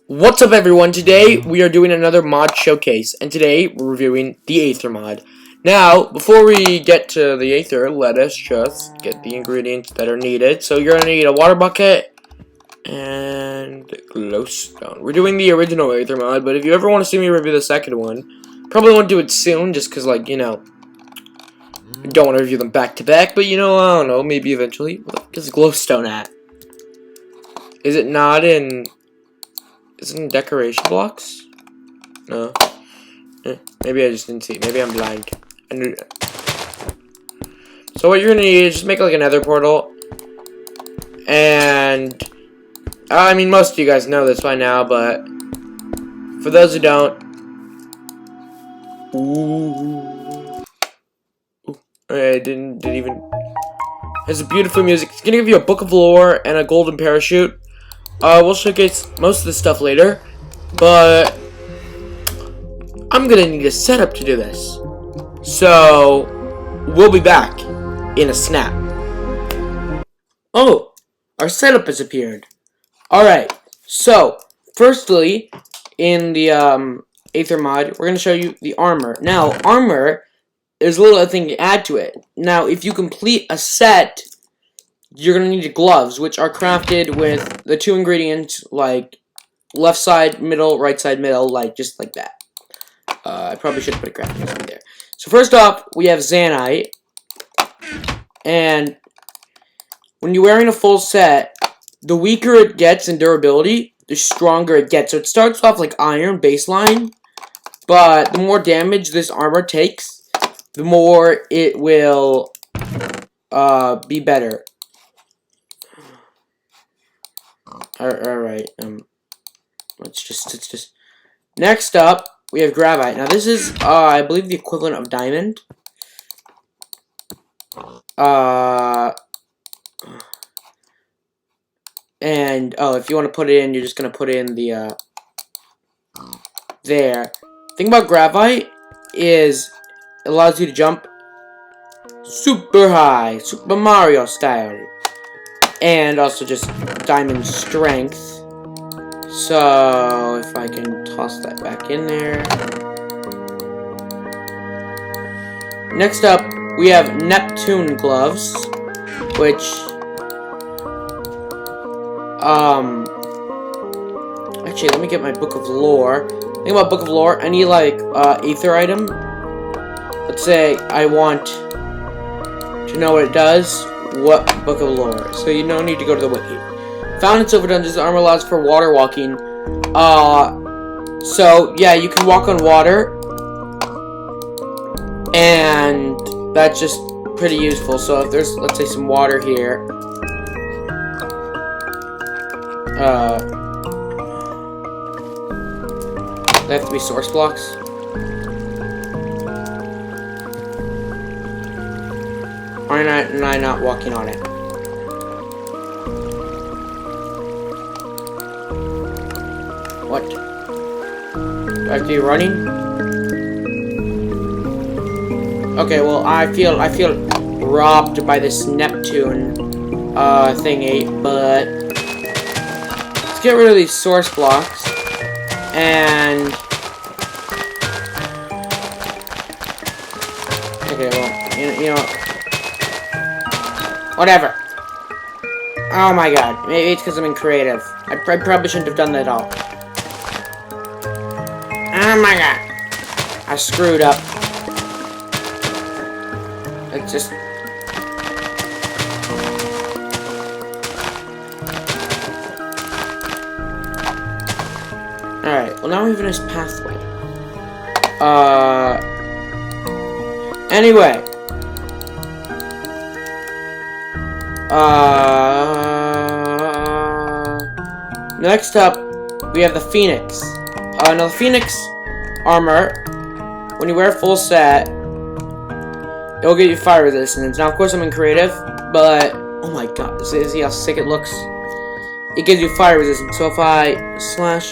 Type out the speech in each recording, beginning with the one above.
What's up, everyone? Today we are doing another mod showcase, and today we're reviewing the Aether mod. Now, before we get to the Aether, let us just get the ingredients that are needed. So you're going to need a water bucket and glowstone. We're doing the original Aether mod, but if you ever want to see me review the second one, probably won't do it soon, just because, like, I don't want to review them back to back, but, I don't know, maybe eventually. What is glowstone at? Is it not in... Is it in decoration blocks? No. Maybe I just didn't see it. Maybe I'm blind. So what you're gonna need is just make like a nether portal. And I mean, most of you guys know this by now, but for those who don't, I didn't even. There's a beautiful music. It's gonna give you a book of lore and a golden parachute. We'll showcase most of this stuff later, but I'm gonna need a setup to do this. So, we'll be back in a snap. Oh, our setup has appeared. Alright, so, firstly, in the Aether mod, we're gonna show you the armor. Now, armor is a little thing to add to it. Now, if you complete a set, you're going to need gloves, which are crafted with the two ingredients, like left side, middle, right side, middle, like just like that. I probably should put a crafting recipe there. So first off, we have Zanite. And when you're wearing a full set, the weaker it gets in durability, the stronger it gets. So it starts off like iron baseline, but the more damage this armor takes, the more it will be better. Alright, let's just... Next up, we have Gravite. Now, this is, I believe the equivalent of Diamond. And, if you want to put it in, you're just going to put in the, there. The thing about Gravite is, it allows you to jump super high, Super Mario style. And also just diamond strength. So, if I can toss that back in there. Next up, we have Neptune gloves. Which, actually, let me get my book of lore. Think about book of lore. I need, like, Aether item. Let's say I want to know what it does. What book of lore? So you don't need to go to the wiki. Found in Silver Dungeons, armor allows for water walking. So yeah, you can walk on water, and that's just pretty useful. So if there's, let's say, some water here, they have to be source blocks. Why am I not walking on it? What? Do I have to be running? Okay, well, I feel robbed by this Neptune thingy, but let's get rid of these source blocks and okay, well, you know. Whatever. Oh my god. Maybe it's because I'm in creative. I probably shouldn't have done that at all. Oh my god. I screwed up. It's just... Alright, well now we have a nice pathway. Anyway. Next up, we have the Phoenix. Now the Phoenix armor, when you wear a full set, it will give you fire resistance. Now, of course, I'm in creative, but oh my god, see how sick it looks? It gives you fire resistance. So if I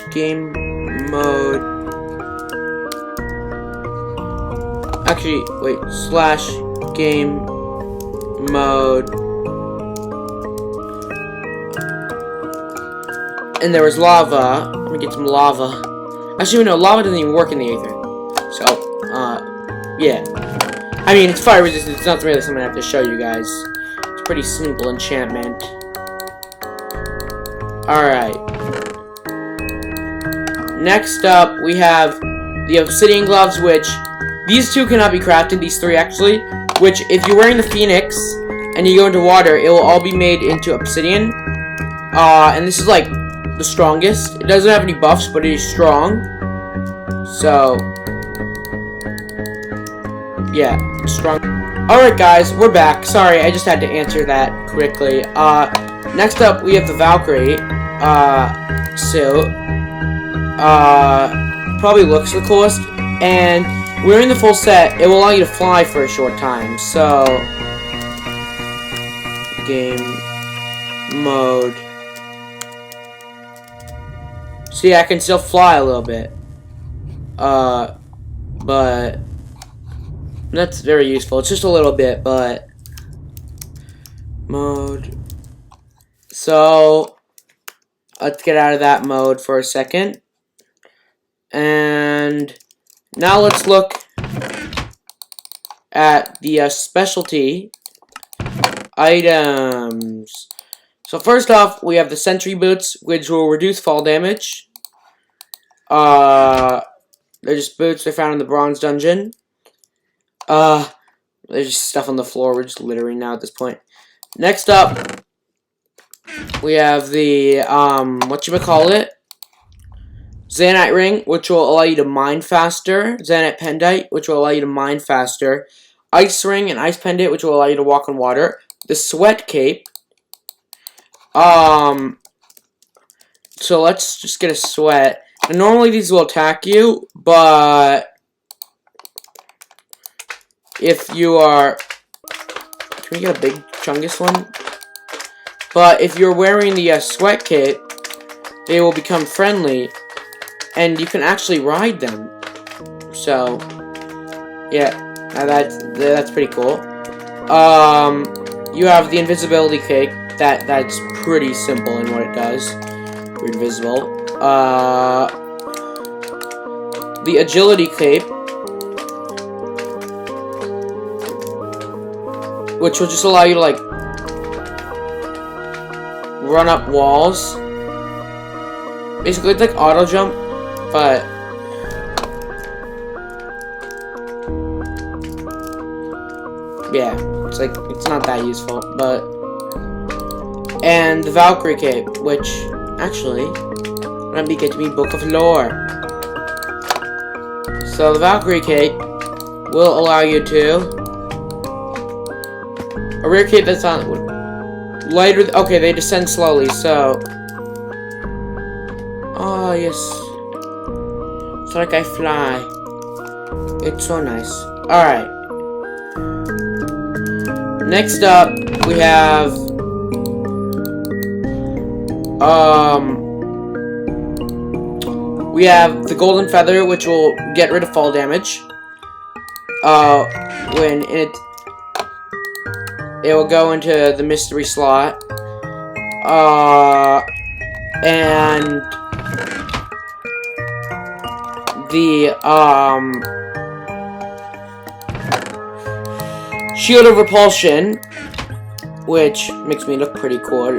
/ game mode, actually, wait, / game mode. And there was lava. Let me get some lava. Actually, no, lava doesn't even work in the Aether. So, yeah. I mean, it's fire resistant. It's not really something I have to show you guys. It's a pretty simple enchantment. Alright. Next up, we have the obsidian gloves, which these two cannot be crafted, these three actually, which if you're wearing the phoenix and you go into water, it will all be made into obsidian. And this is like the strongest. It doesn't have any buffs, but it is strong. So, yeah, strong. Alright guys, we're back. Sorry, I just had to answer that quickly. Next up, we have the Valkyrie suit. Probably looks the coolest. And wearing the full set, it will allow you to fly for a short time. So, game mode. See, I can still fly a little bit. But that's very useful. It's just a little bit, but mode. So let's get out of that mode for a second. And now let's look at the specialty items. So first off, we have the sentry boots, which will reduce fall damage. They're just boots. They're found in the bronze dungeon. There's just stuff on the floor. We're just littering now at this point. Next up, we have the, whatchamacallit? Zanite ring, which will allow you to mine faster. Zanite pendant, which will allow you to mine faster. Ice ring and ice pendant, which will allow you to walk on water. The sweat cape. So let's just get a sweat. And normally these will attack you, but if you are... Can we get a big chungus one? But if you're wearing the sweat cape, they will become friendly, and you can actually ride them. So, yeah, that's pretty cool. You have the invisibility cape. That's pretty simple in what it does. You're invisible. The agility cape, which will just allow you to like run up walls. Basically, it's like auto jump, but yeah, it's not that useful. But and the Valkyrie cape, which actually let me get to me Book of Lore. So the Valkyrie cape will allow you to a rare cape that's on lighter. Okay, they descend slowly. So, oh yes, it's like I fly. It's so nice. All right. Next up, we have we have the golden feather, which will get rid of fall damage. When it will go into the mystery slot. And the shield of repulsion, which makes me look pretty cool.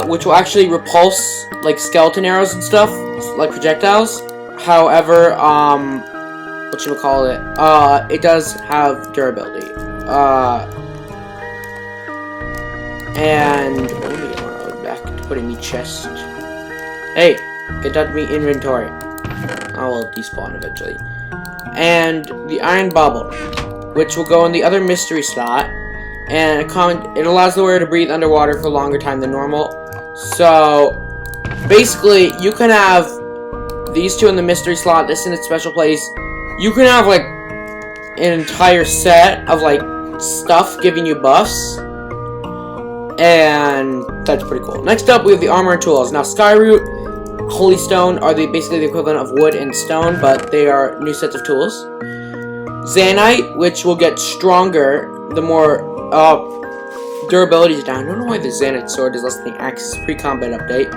Which will actually repulse like skeleton arrows and stuff, like projectiles. However, whatchamacallit, it does have durability. And let me get one back to put in the chest. Hey, get out of me inventory. I will despawn eventually. And the iron bubble, which will go in the other mystery slot. And it allows the wearer to breathe underwater for a longer time than normal. So, basically, you can have these two in the mystery slot, this in its special place. You can have, like, an entire set of, like, stuff giving you buffs. And that's pretty cool. Next up, we have the armor and tools. Now, Skyroot, Holy Stone are basically the equivalent of wood and stone, but they are new sets of tools. Zanite, which will get stronger the more durability is down. I don't know why the Zanite sword is less than the Axe's pre-combat update.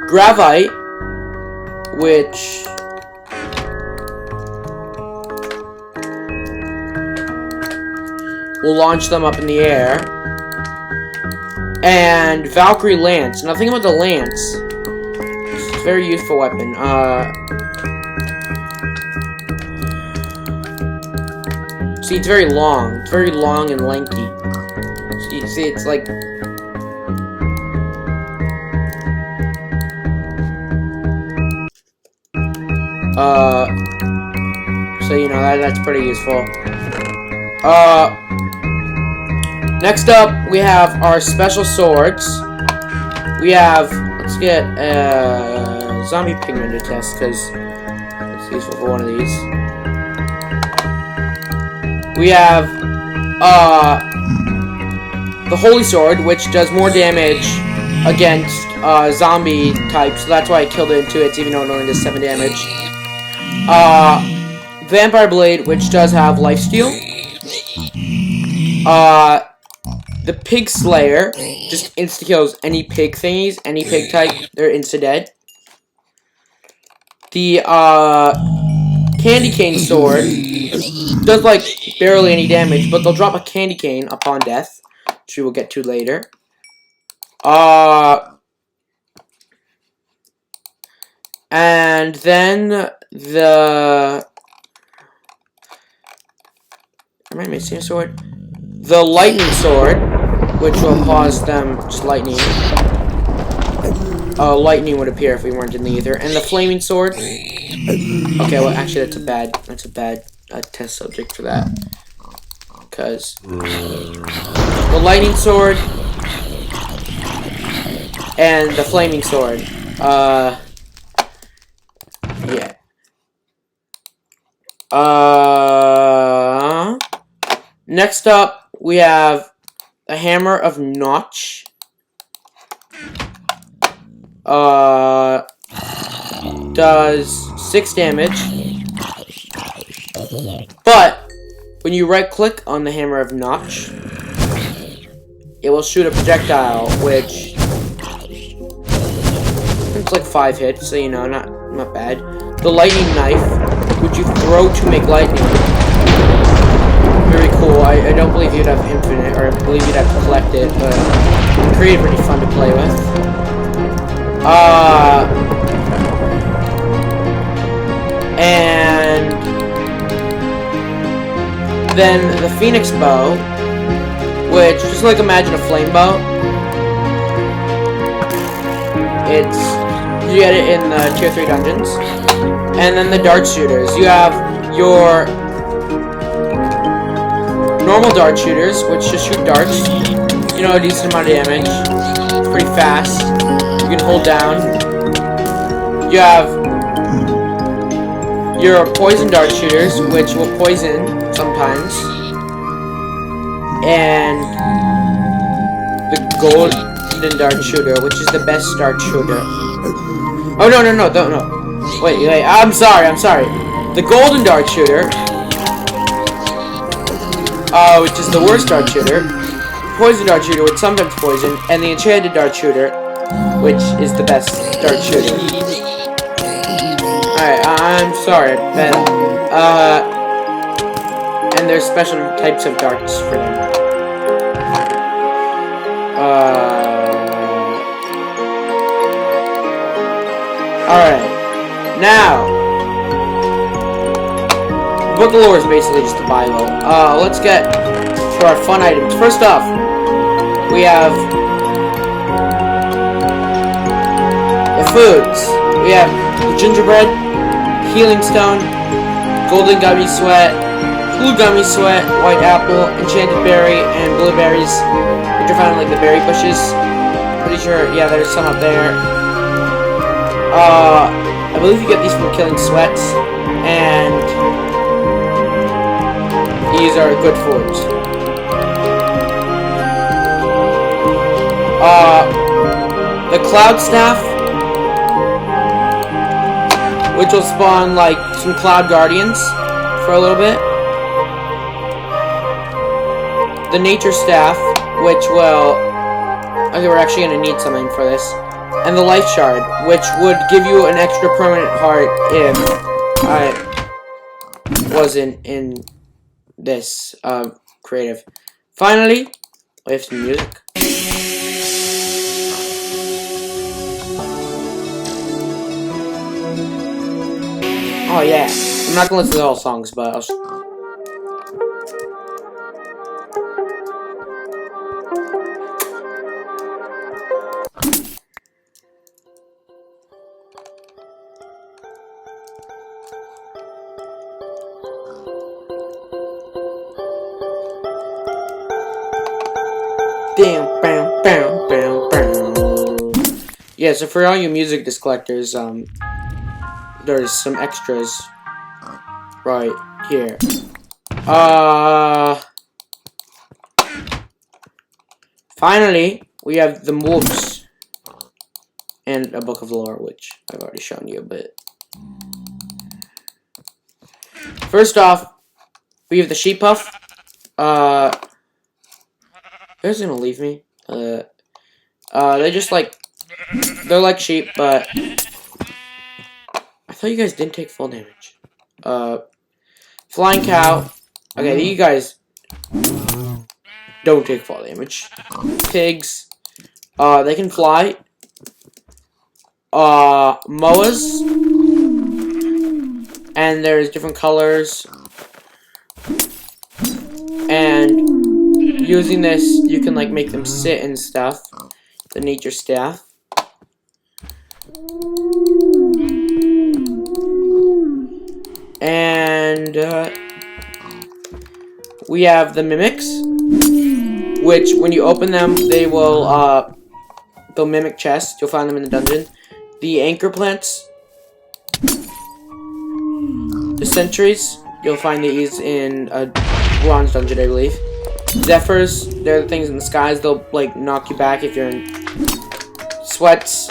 Gravite, which will launch them up in the air. And Valkyrie Lance. Now think about the Lance. It's a very useful weapon. See, it's very long. It's very long and lengthy. See, it's like... So, you know, that's pretty useful. Next up, we have our special swords. We have... Let's get, Zombie Pigman to test, because it's useful for one of these. We have, the Holy Sword, which does more damage against, zombie types, so that's why I killed it in 2 hits, even though it only does 7 damage. Vampire Blade, which does have lifesteal. The Pig Slayer just insta-kills any pig thingies, any pig type, they're insta-dead. The, Candy Cane Sword does, like, barely any damage, but they'll drop a candy cane upon death, which we will get to later. And then the... Am I missing a sword? The Lightning Sword, which will cause them just lightning. Lightning would appear if we weren't in the Aether. And the Flaming Sword. Okay, well, actually, that's a bad test subject for that. Because the Lightning Sword and the Flaming Sword. Yeah. Next up, we have a Hammer of Notch. Does 6 damage. But when you right click on the Hammer of Notch, it will shoot a projectile, which it's like 5 hits, so you know, not bad. The Lightning Knife, which you throw to make lightning. Very cool. I don't believe you'd have infinite, or I believe you'd have to collect it, but it's pretty fun to play with. And then the Phoenix Bow, which, just like imagine a flame bow. You get it in the tier 3 dungeons. And then the dart shooters. You have your normal dart shooters, which just shoot darts. You know, a decent amount of damage. It's pretty fast. You can hold down. You have your poison dart shooters, which will poison sometimes. And the golden dart shooter, which is the best dart shooter. Oh, no. Wait, I'm sorry. The golden dart shooter, which is the worst dart shooter. Poison dart shooter, which sometimes poison. And the enchanted dart shooter, which is the best dart shooter. Alright, I'm sorry, Ben. And there's special types of darts for them. Alright. Now, the Book of Lore is basically just a Bible. Let's get to our fun items. First off, we have the foods. We have the gingerbread, healing stone, golden gummy sweat, blue gummy sweat, white apple, enchanted berry, and blueberries, which are found in like the berry bushes. Pretty sure, yeah, there's some up there. I believe you get these from killing sweats, and these are good foods. The cloud staff, which will spawn like some cloud guardians for a little bit. The nature staff, which will... Okay, we're actually going to need something for this. and the life shard, which would give you an extra permanent heart if I wasn't in this creative. Finally, we have some music. Oh yeah, I'm not gonna listen to the whole songs, but I'll yeah, so for all you music disc collectors, there's some extras right here. Finally, we have the moves and a book of lore, which I've already shown you a bit. First off, we have the sheep puff. You guys gonna leave me? They just like, they're like sheep, but I thought you guys didn't take full damage. Flying cow. Okay, you guys don't take full damage. Pigs. They can fly. Moas. And there's different colors. And using this, you can like make them sit and stuff. The nature staff. And we have the mimics, which when you open them, they will they'll mimic chests. You'll find them in the dungeon. The anchor plants, the sentries, you'll find these in a bronze dungeon, I believe. Zephyrs, they're the things in the skies. They'll like knock you back if you're in sweats.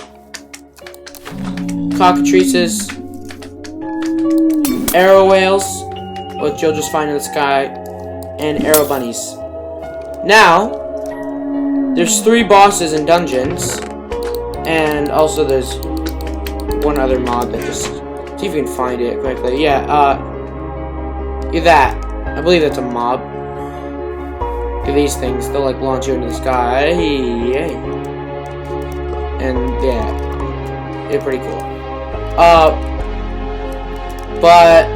Cockatrices, arrow whales, which you'll just find in the sky, and arrow bunnies. Now, there's 3 bosses in dungeons, and also there's one other mob that just, see if you can find it quickly. Yeah, that. I believe that's a mob. Look at these things, they'll like launch you into the sky. Yay. And yeah, they're pretty cool. But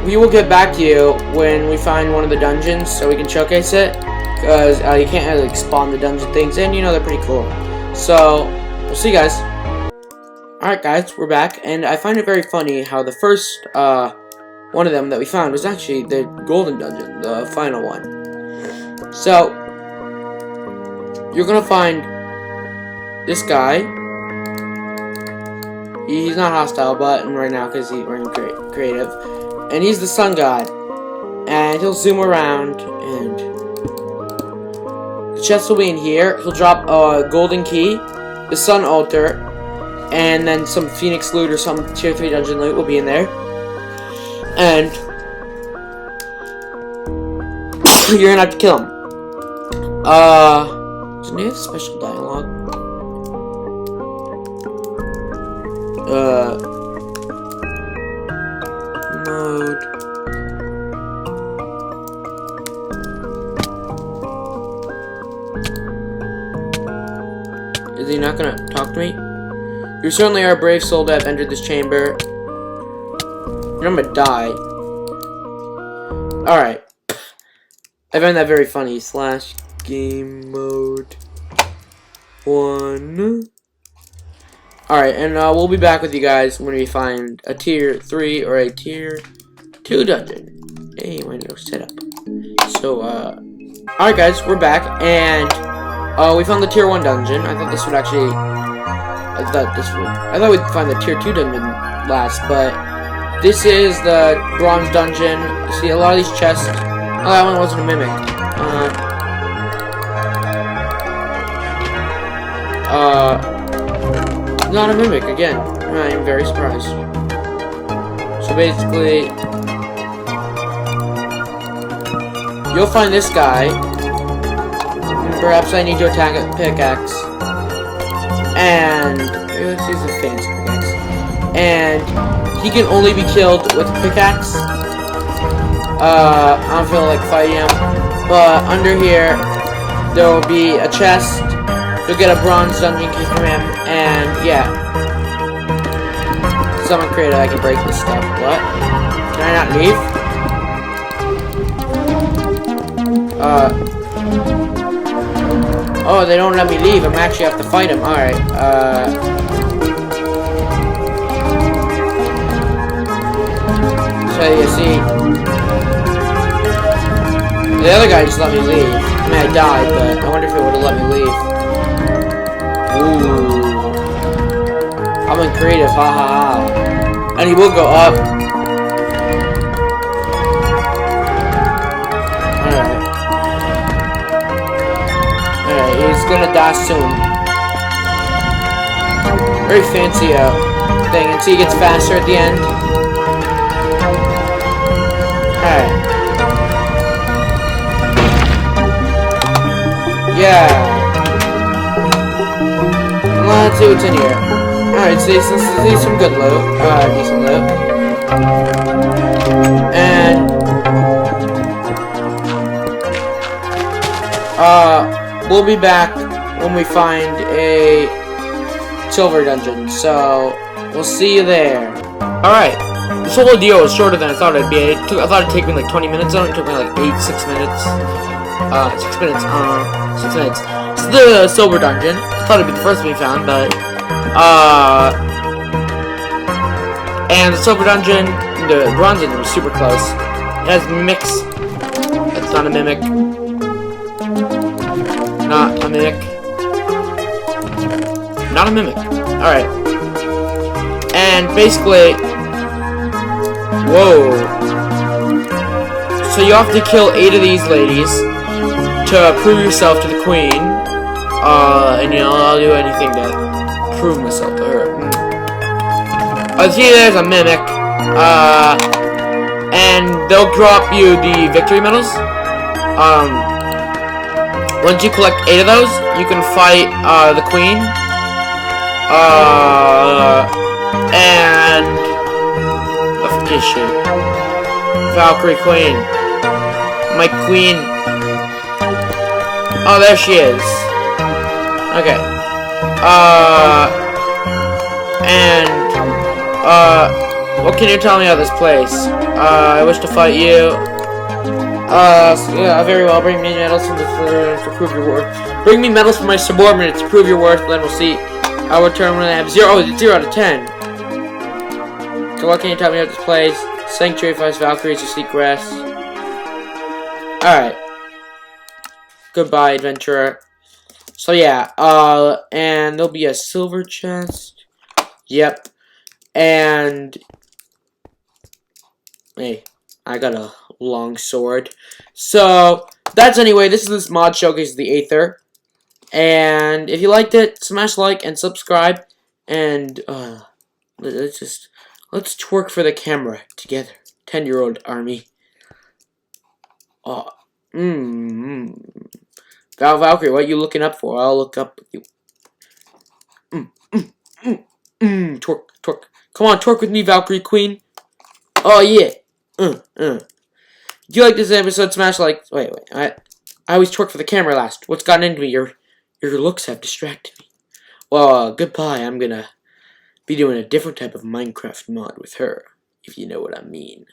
we will get back to you when we find one of the dungeons so we can showcase it. Because you can't really like, spawn the dungeon things, and you know they're pretty cool. So, we'll see you guys. Alright guys, we're back, and I find it very funny how the first one of them that we found was actually the golden dungeon, the final one. So, you're gonna find this guy. He's not hostile, but right now because we're in creative, and he's the sun god, and he'll zoom around, and the chest will be in here. He'll drop a golden key, the sun altar, and then some phoenix loot or some tier 3 dungeon loot will be in there, and you're gonna have to kill him. Doesn't he have special dialogue? Mode. Is he not gonna talk to me? You certainly are a brave soul to have entered this chamber. I'm gonna die. Alright. I find that very funny. Slash game mode 1. Alright, and we'll be back with you guys when we find a tier 3 or a tier 2 dungeon. Hey, my new setup. So, alright guys, we're back, and we found the tier 1 dungeon. I thought this would actually, I thought we'd find the tier 2 dungeon last, but this is the bronze dungeon. You see a lot of these chests. Oh, that one wasn't a mimic. Not a mimic again. I am very surprised. So basically, you'll find this guy. Perhaps I need to attack a pickaxe. And let's use a fancy pickaxe. And he can only be killed with a pickaxe. I don't feel like fighting him. But under here, there will be a chest. You'll get a bronze dungeon key from him. And yeah. Someone created I can break this stuff. What? Can I not leave? Oh, they don't let me leave. I'm actually have to fight him. Alright, so you see, the other guy just let me leave. I mean, I died, but I wonder if it would have let me leave. Ooh. I'm in creative, ha ha ha. And he will go up. Alright, he's gonna die soon. Very fancy thing, and see he gets faster at the end. Alright. Yeah. Let's see what's in here. Alright, so this is some good loot. Decent loot. And we'll be back when we find a silver dungeon, so we'll see you there. Alright, this whole deal was shorter than I thought it'd be. I thought it'd take me like 20 minutes, it took me like 6 minutes. 6 minutes, 6 minutes. This is the silver dungeon. I thought it'd be the first one we found, but, and the silver dungeon, the bronze dungeon was super close. It has mimics. It's not a mimic. Not a mimic. Not a mimic. Alright. And basically... Whoa. So you have to kill 8 of these ladies to prove yourself to the queen. And you know, I'll do anything to prove myself to her. See, there's a mimic. And they'll drop you the victory medals. Once you collect 8 of those, you can fight the queen. And what is she? Valkyrie Queen. My queen. Oh, there she is. Okay. What can you tell me of this place? I wish to fight you. Yeah, very well. Bring me medals from to prove your worth. Bring me medals from my subordinates to prove your worth, then we'll see. I will return when I have 0. Oh, it's 0 out of 10. So what can you tell me about this place? Sanctuary fights Valkyries to seek rest. Alright. Goodbye, adventurer. So yeah, and there'll be a silver chest. Yep. And hey, I got a long sword. So that's anyway, this is this mod showcase of the Aether. And if you liked it, smash like and subscribe. And let's twerk for the camera together. 10-year-old army. Valkyrie, what are you looking up for? I'll look up with you. Twerk, twerk. Come on, twerk with me, Valkyrie Queen. Oh yeah. If you like this episode, smash like. Wait. I always twerk for the camera last. What's gotten into me? Your looks have distracted me. Well, goodbye. I'm gonna be doing a different type of Minecraft mod with her, if you know what I mean.